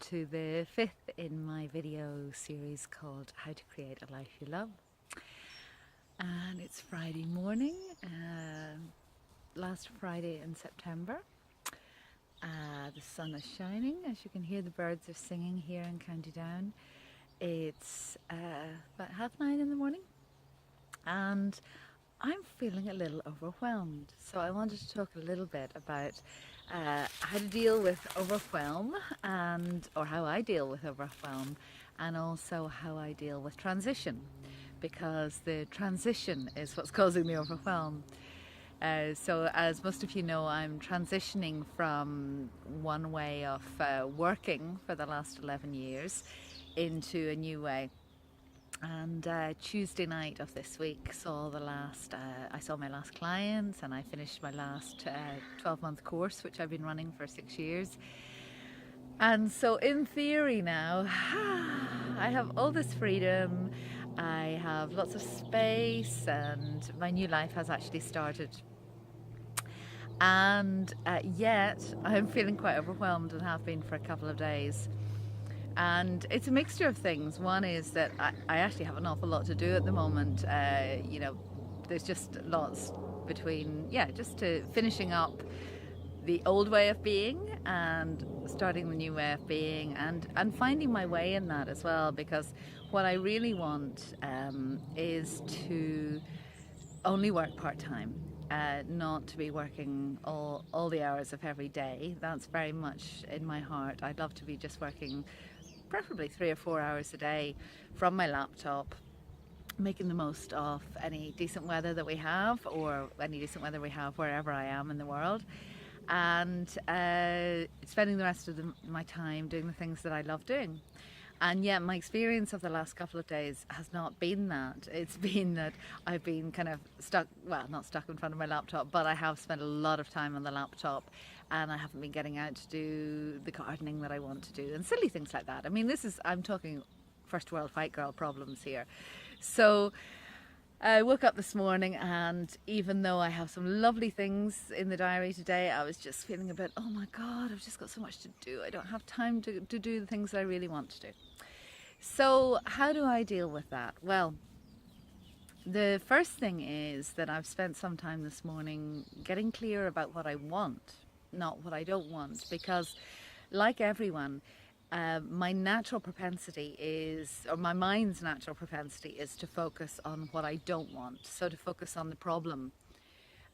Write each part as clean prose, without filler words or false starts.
to the fifth in my video series called How to Create a Life You Love. And it's Friday morning, last Friday in September. The sun is shining, as you can hear the birds are singing here in County Down. It's about 9:30 in the morning and I'm feeling a little overwhelmed. So I wanted to talk a little bit about how to deal with overwhelm, or how I deal with overwhelm, and also how I deal with transition, because the transition is what's causing the overwhelm. So as most of you know, I'm transitioning from one way of working for the last 11 years into a new way. And Tuesday night of this week saw I saw my last clients, and I finished my last 12-month course, which I've been running for 6 years. And so in theory now, I have all this freedom, I have lots of space, and my new life has actually started. And yet I'm feeling quite overwhelmed, and have been for a couple of days. And it's a mixture of things. One is that I actually have an awful lot to do at the moment. There's just lots between, just finishing up the old way of being and starting the new way of being, and finding my way in that as well, because what I really want is to only work part-time. Not to be working all the hours of every day. That's very much in my heart. I'd love to be just working preferably 3 or 4 hours a day from my laptop, making the most of any decent weather that we have, or any decent weather we have wherever I am in the world, and spending the rest of my time doing the things that I love doing. And yet my experience of the last couple of days has not been that. It's been that I've been kind of stuck, well, not stuck in front of my laptop, but I have spent a lot of time on the laptop, and I haven't been getting out to do the gardening that I want to do, and silly things like that. I mean, I'm talking first world white girl problems here. So I woke up this morning, and even though I have some lovely things in the diary today, I was just feeling a bit, oh my God, I've just got so much to do. I don't have time to do the things that I really want to do. So how do I deal with that? Well, the first thing is that I've spent some time this morning getting clear about what I want, not what I don't want, because like everyone, my natural propensity is, or my mind's natural propensity is, to focus on what I don't want. So to focus on the problem,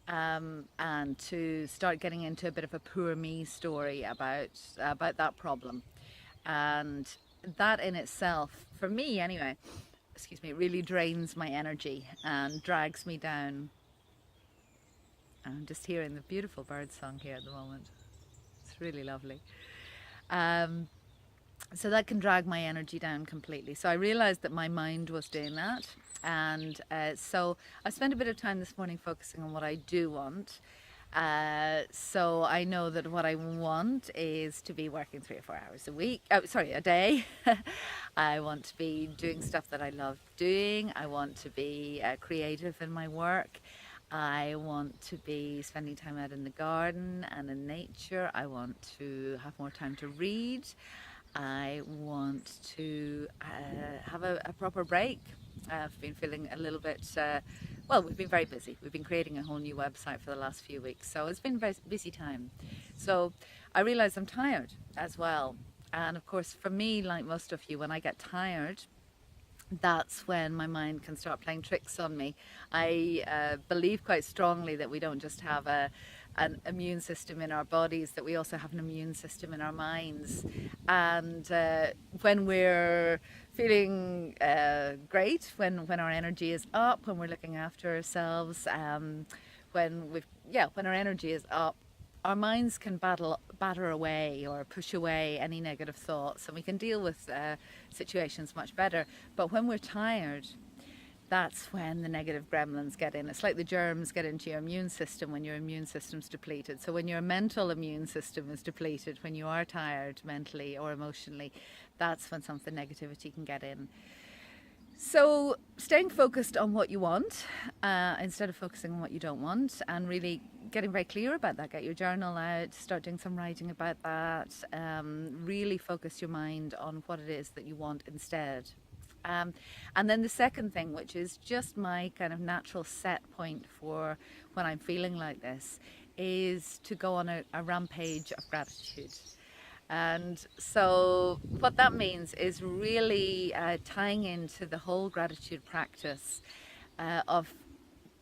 and to start getting into a bit of a poor me story about that problem. And that in itself, for me anyway, really drains my energy and drags me down. I'm just hearing the beautiful bird song here at the moment. It's really lovely. So that can drag my energy down completely. So I realized that my mind was doing that. And so I spent a bit of time this morning focusing on what I do want. So I know that what I want is to be working 3 or 4 hours a day. I want to be doing stuff that I love doing. I want to be creative in my work. I want to be spending time out in the garden and in nature. I want to have more time to read. I want to have a proper break. I've been feeling a little bit, we've been very busy. We've been creating a whole new website for the last few weeks, so it's been a very busy time. So I realise I'm tired as well. And of course, for me, like most of you, when I get tired, that's when my mind can start playing tricks on me. I believe quite strongly that we don't just have an immune system in our bodies, that we also have an immune system in our minds. And when we're feeling great, when our energy is up, when we're looking after ourselves, when our energy is up, our minds can batter away or push away any negative thoughts, and we can deal with situations much better. But when we're tired, that's when the negative gremlins get in. It's like the germs get into your immune system when your immune system's depleted. So when your mental immune system is depleted, when you are tired mentally or emotionally, that's when some of the negativity can get in. So staying focused on what you want instead of focusing on what you don't want, and really getting very clear about that. Get your journal out, start doing some writing about that. Really focus your mind on what it is that you want instead. And then the second thing, which is just my kind of natural set point for when I'm feeling like this, is to go on a rampage of gratitude. And so, what that means is really tying into the whole gratitude practice of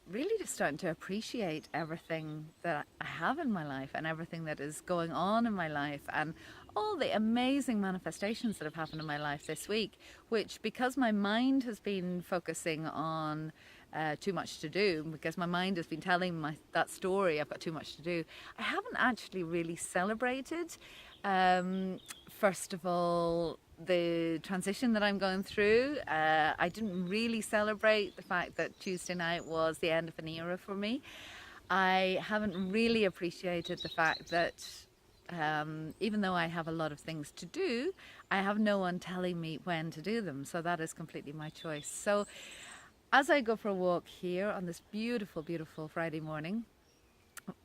really just starting to appreciate everything that I have in my life and everything that is going on in my life and all the amazing manifestations that have happened in my life this week, which, because my mind has been focusing on too much to do, because my mind has been telling that story, I've got too much to do, I haven't actually really celebrated. First of all, the transition that I'm going through. I didn't really celebrate the fact that Tuesday night was the end of an era for me. I haven't really appreciated the fact that even though I have a lot of things to do, I have no one telling me when to do them. So that is completely my choice. So as I go for a walk here on this beautiful, beautiful Friday morning,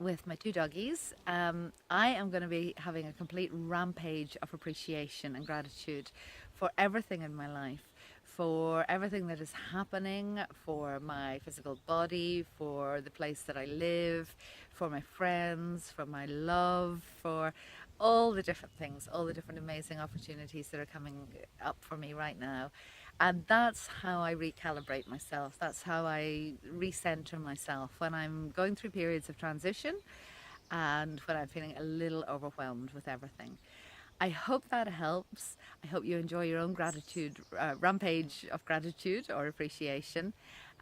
with my two doggies, I am going to be having a complete rampage of appreciation and gratitude for everything in my life, for everything that is happening, for my physical body, for the place that I live, for my friends, for my love, for all the different things, all the different amazing opportunities that are coming up for me right now. And that's how I recalibrate myself. That's how I recenter myself when I'm going through periods of transition and when I'm feeling a little overwhelmed with everything. I hope that helps. I hope you enjoy your own gratitude, rampage of gratitude or appreciation,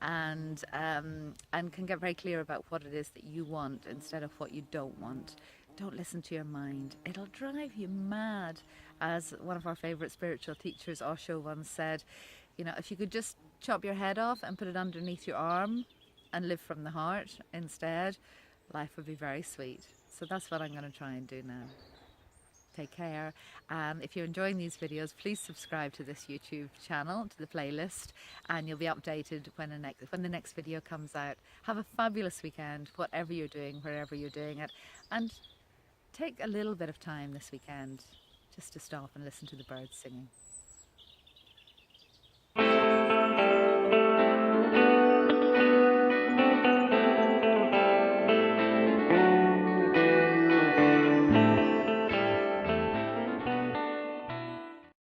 and can get very clear about what it is that you want instead of what you don't want. Don't listen to your mind. It'll drive you mad. As one of our favorite spiritual teachers, Osho, once said, you know, if you could just chop your head off and put it underneath your arm and live from the heart instead, life would be very sweet. So that's what I'm going to try and do now. Take care. If you're enjoying these videos, please subscribe to this YouTube channel, to the playlist, and you'll be updated when the next video comes out. Have a fabulous weekend, whatever you're doing, wherever you're doing it, and take a little bit of time this weekend just to stop and listen to the birds singing.